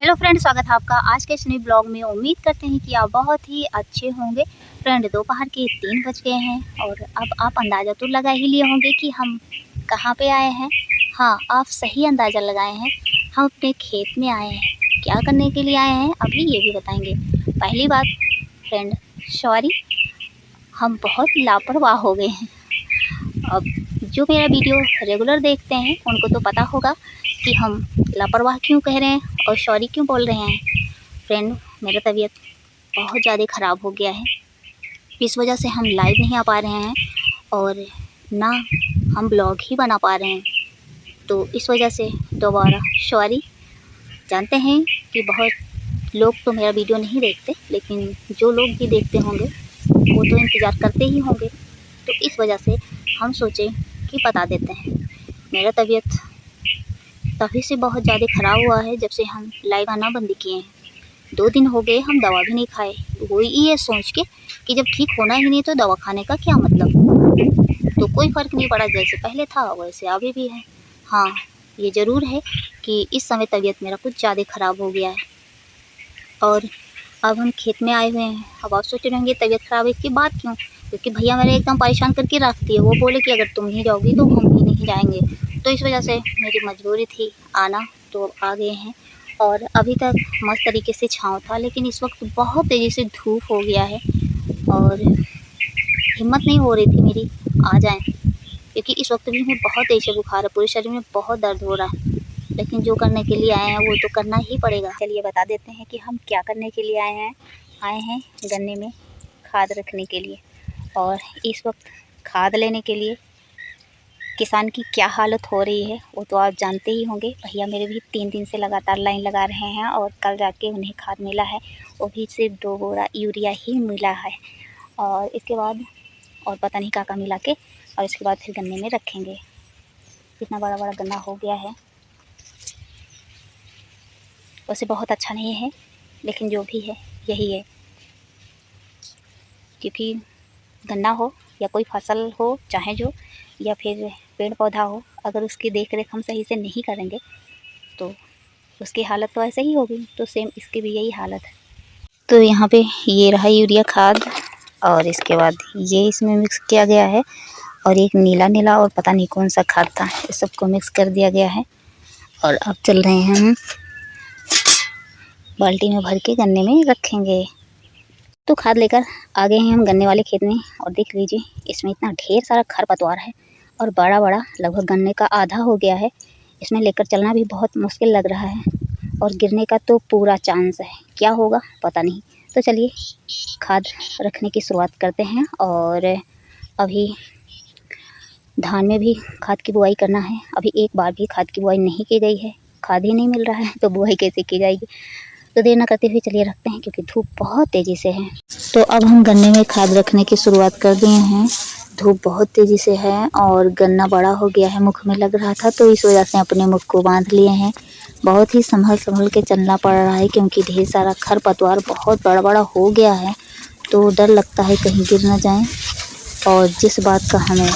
Hello friend, स्वागत है आपका आज के इस नए ब्लॉग में। उम्मीद करते हैं कि आप बहुत ही अच्छे होंगे। फ्रेंड, दोपहर के 3 बज गए हैं और अब आप अंदाज़ा तो लगा ही लिए होंगे कि हम कहाँ पे आए हैं। हाँ, आप सही अंदाज़ा लगाए हैं, हम अपने खेत में आए हैं। क्या करने के लिए आए हैं अभी ये भी बताएंगे। पहली बात फ्रेंड, सॉरी, हम बहुत लापरवाह हो गए हैं। अब जो मेरा वीडियो रेगुलर देखते हैं उनको तो पता होगा कि हम लापरवाह क्यों कह रहे हैं और सॉरी क्यों बोल रहे हैं। फ्रेंड, मेरा तबीयत बहुत ज़्यादा ख़राब हो गया है, इस वजह से हम लाइव नहीं आ पा रहे हैं और ना हम ब्लॉग ही बना पा रहे हैं। तो इस वजह से दोबारा सॉरी। जानते हैं कि बहुत लोग तो मेरा वीडियो नहीं देखते, लेकिन जो लोग भी देखते होंगे वो तो इंतज़ार करते ही होंगे। तो इस वजह से हम सोचे कि बता देते हैं। मेरा तबीयत तभी से बहुत ज़्यादा ख़राब हुआ है जब से हम लाइव आना बंद किए हैं। 2 दिन हो गए, हम दवा भी नहीं खाए, वही ये सोच के कि जब ठीक होना ही नहीं तो दवा खाने का क्या मतलब। तो कोई फ़र्क नहीं पड़ा, जैसे पहले था वैसे अभी भी है। हाँ, ये ज़रूर है कि इस समय तबीयत मेरा कुछ ज़्यादा ख़राब हो गया है और अब हम खेत में आए हुए हैं। अब आप सोच रहे होंगे तबीयत ख़राब है इसकी बात क्यों, क्योंकि भैया मेरे एकदम परेशान करके रखती है। वो बोले कि अगर तुम नहीं जाओगी तो हम भी नहीं जाएंगे। तो इस वजह से मेरी मजबूरी थी आना, तो आ गए हैं। और अभी तक मस्त तरीके से छाँव था, लेकिन इस वक्त बहुत तेज़ी से धूप हो गया है और हिम्मत नहीं हो रही थी मेरी आ जाएं, क्योंकि इस वक्त भी हमें बहुत तेज़ से बुखार है, पूरे शरीर में बहुत दर्द हो रहा है। लेकिन जो करने के लिए आए हैं वो तो करना ही पड़ेगा। चलिए बता देते हैं कि हम क्या करने के लिए आए हैं गन्ने में खाद रखने के लिए। और इस वक्त खाद लेने के लिए किसान की क्या हालत हो रही है वो तो आप जानते ही होंगे। भैया मेरे भी 3 दिन से लगातार लाइन लगा रहे हैं और कल जाके उन्हें खाद मिला है, वो भी सिर्फ 2 बोरा यूरिया ही मिला है। और इसके बाद और पता नहीं क्या मिला के, और इसके बाद फिर गन्ने में रखेंगे। इतना बड़ा बड़ा गन्ना हो गया है, वैसे बहुत अच्छा नहीं है, लेकिन जो भी है यही है। क्योंकि गन्ना हो या कोई फसल हो, चाहे जो, या फिर पेड़ पौधा हो, अगर उसकी देख रेख हम सही से नहीं करेंगे तो उसकी हालत तो ऐसे ही होगी। तो सेम इसकी भी यही हालत है। तो यहाँ पे ये रहा यूरिया खाद और इसके बाद ये इसमें मिक्स किया गया है और एक नीला नीला और पता नहीं कौन सा खाद था, इस सबको मिक्स कर दिया गया है। और अब चल रहे हैं हम बाल्टी में भर के गन्ने में रखेंगे। तो खाद लेकर आ गए हैं हम गन्ने वाले खेत में और देख लीजिए इसमें इतना ढेर सारा खरपतवार है और बड़ा बड़ा, लगभग गन्ने का आधा हो गया है। इसमें लेकर चलना भी बहुत मुश्किल लग रहा है और गिरने का तो पूरा चांस है, क्या होगा पता नहीं। तो चलिए खाद रखने की शुरुआत करते हैं। और अभी धान में भी खाद की बुआई करना है। अभी एक बार भी खाद की बुआई नहीं की गई है, खाद ही नहीं मिल रहा है तो बुआई कैसे की जाएगी। तो देर न करते हुए चलिए रखते हैं, क्योंकि धूप बहुत तेज़ी से है। तो अब हम गन्ने में खाद रखने की शुरुआत कर दिए हैं। धूप बहुत तेज़ी से है और गन्ना बड़ा हो गया है, मुख में लग रहा था, तो इस वजह से अपने मुख को बांध लिए हैं। बहुत ही संभल के चलना पड़ रहा है, क्योंकि ढेर सारा खरपतवार बहुत बड़ा बड़ा हो गया है। तो डर लगता है कहीं गिर न जाएं, और जिस बात का हमें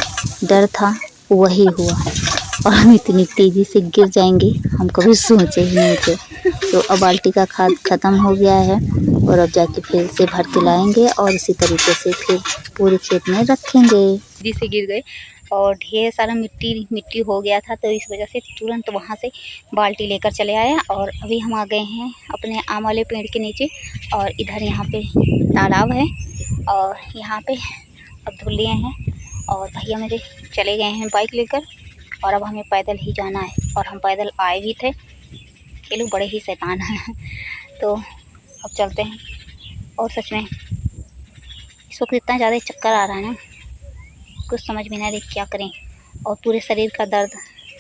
डर था वही हुआ और हम इतनी तेज़ी से गिर जाएंगे हम कभी सोचे ही नहीं थे। तो अब बाल्टी का खाद ख़त्म हो गया है और अब जाके फिर से भर के लाएंगे और इसी तरीके से फिर पूरे खेत में रखेंगे। जिससे गिर गए और ढेर सारा मिट्टी हो गया था, तो इस वजह से तुरंत वहाँ से बाल्टी लेकर चले आए। और अभी हम आ गए हैं अपने आम वाले पेड़ के नीचे और इधर यहाँ पे तालाब है और यहाँ पे अब धुल लिए हैं और भैया मेरे चले गए हैं बाइक लेकर और अब हमें पैदल ही जाना है। और हम पैदल आए भी थे, ये लोग बड़े ही शैतान हैं। तो अब चलते हैं। और सच में इस वक्त इतना ज़्यादा चक्कर आ रहा है ना, कुछ समझ में नहीं क्या करें। और पूरे शरीर का दर्द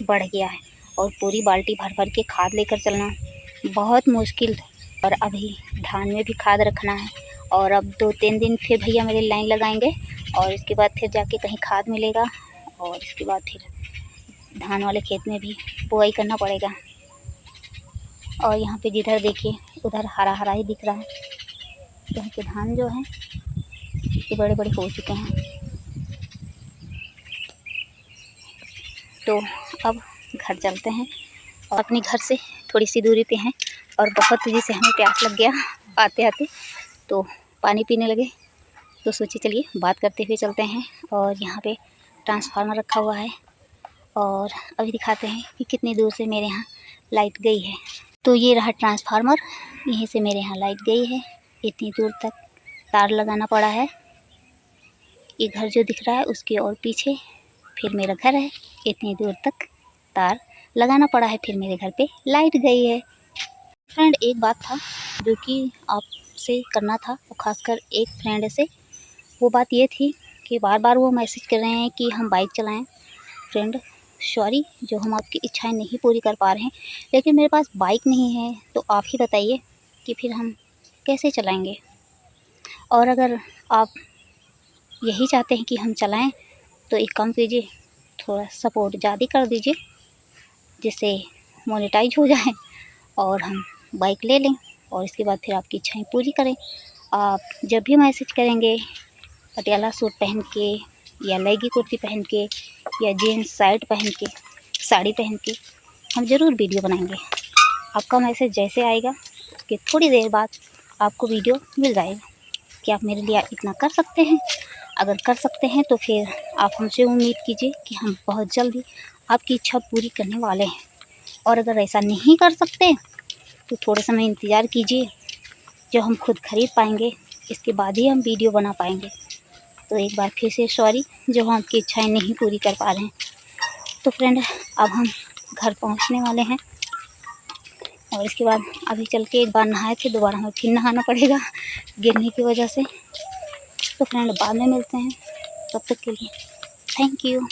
बढ़ गया है और पूरी बाल्टी भर भर के खाद लेकर चलना बहुत मुश्किल है। और अभी धान में भी खाद रखना है और अब 2-3 दिन फिर भैया मेरे लाइन लगाएंगे और इसके बाद फिर जाके कहीं खाद मिलेगा और इसके बाद फिर धान वाले खेत में भी बुआई करना पड़ेगा। और यहाँ पे जिधर देखिए उधर हरा हरा ही दिख रहा है, यहाँ के धान जो हैं ये बड़े बड़े हो चुके हैं। तो अब घर चलते हैं और अपने घर से थोड़ी सी दूरी पे हैं और बहुत तेज़ी से हमें प्यास लग गया आते आते, तो पानी पीने लगे। तो सोचिए चलिए बात करते हुए चलते हैं। और यहाँ पे ट्रांसफार्मर रखा हुआ है और अभी दिखाते हैं कि कितनी दूर से मेरे यहाँ लाइट गई है। तो ये रहा ट्रांसफार्मर, यहीं से मेरे यहाँ लाइट गई है। इतनी दूर तक तार लगाना पड़ा है। ये घर जो दिख रहा है उसके और पीछे फिर मेरा घर है। इतनी दूर तक तार लगाना पड़ा है, फिर मेरे घर पे लाइट गई है। फ्रेंड एक बात था जो कि आपसे करना था, और ख़ासकर एक फ्रेंड से। वो बात ये थी कि बार बार वो मैसेज कर रहे हैं कि हम बाइक चलाएं। फ्रेंड सॉरी, जो हम आपकी इच्छाएं नहीं पूरी कर पा रहे हैं, लेकिन मेरे पास बाइक नहीं है। तो आप ही बताइए कि फिर हम कैसे चलाएंगे। और अगर आप यही चाहते हैं कि हम चलाएं तो एक काम कीजिए, थोड़ा सपोर्ट ज़्यादा कर दीजिए, जिससे मोनेटाइज हो जाए और हम बाइक ले लें और इसके बाद फिर आपकी इच्छाएं पूरी करें। आप जब भी मैसेज करेंगे पटियाला सूट पहन के या लेगी कुर्ती पहन के या जीन्स शर्ट पहन के, साड़ी पहन के, हम ज़रूर वीडियो बनाएंगे। आपका मैसेज जैसे आएगा उसके थोड़ी देर बाद आपको वीडियो मिल जाएगा। कि आप मेरे लिए इतना कर सकते हैं। अगर कर सकते हैं तो फिर आप हमसे उम्मीद कीजिए कि हम बहुत जल्दी आपकी इच्छा पूरी करने वाले हैं। और अगर ऐसा नहीं कर सकते तो थोड़ा समय इंतज़ार कीजिए, जब हम खुद ख़रीद पाएंगे इसके बाद ही हम वीडियो बना पाएंगे। तो एक बार फिर से सॉरी जो हम आपकी इच्छाएं नहीं पूरी कर पा रहे हैं। तो फ्रेंड अब हम घर पहुंचने वाले हैं और इसके बाद अभी चल के एक बार नहाए थे, दोबारा हमें फिर नहाना पड़ेगा गिरने की वजह से। तो फ्रेंड बाद में मिलते हैं, तब तक के लिए थैंक यू।